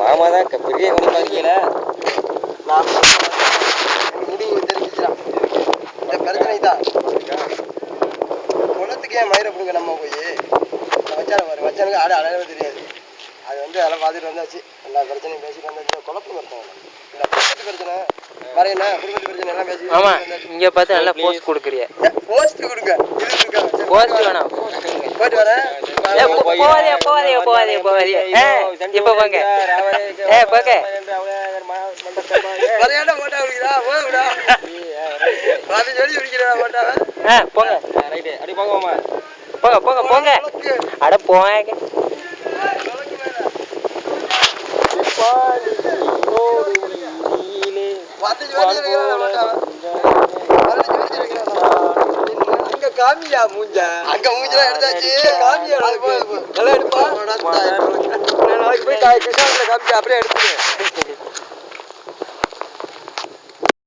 மாமா தான் பெரிய கணிப்பா இருக்கீங்கள. நான் முடிவு தெரிஞ்சுக்கிறான். இந்த பிரச்சனை தான் குளத்துக்கு ஏன் மயிரை பிடுங்க நம்ம போய் வச்சான பாரு. வச்சானுக்கு ஆடு அடையாளமே தெரியாது. அது வந்து அதெல்லாம் பார்த்துட்டு வந்தாச்சு. எல்லா பிரச்சனையும் பேசிட்டு வந்தாச்சு. குழப்பம் வருத்தம் இல்லை. குடும்பத்து பிரச்சனை மறையில குடும்பத்து பிரச்சனை எல்லாம் பேசி. ஆமா இங்க பார்த்து நல்லா போஸ்ட் கொடுக்குறிய. போஸ்ட் கொடுங்க. போஸ்ட் வேணாம். போயிட்டு வரேன். போவாதே இப்ப போங்க. போங்க மறையாண்டா போட்டா விடுறா. போடா பாதி சொல்லி விடுக்கிறா போட்டாவ. போங்க. ரைட்டு அப்படி போங்கம்மா. போங்க அட போங்க. காமியா மூஞ்ச அங்க மூஞ்செல்லாம் எடுத்தாச்சு. காமியா நல்லா எடுப்பா. நாளைக்கு போய் காமிச்சு அப்படியே எடுத்துட்டு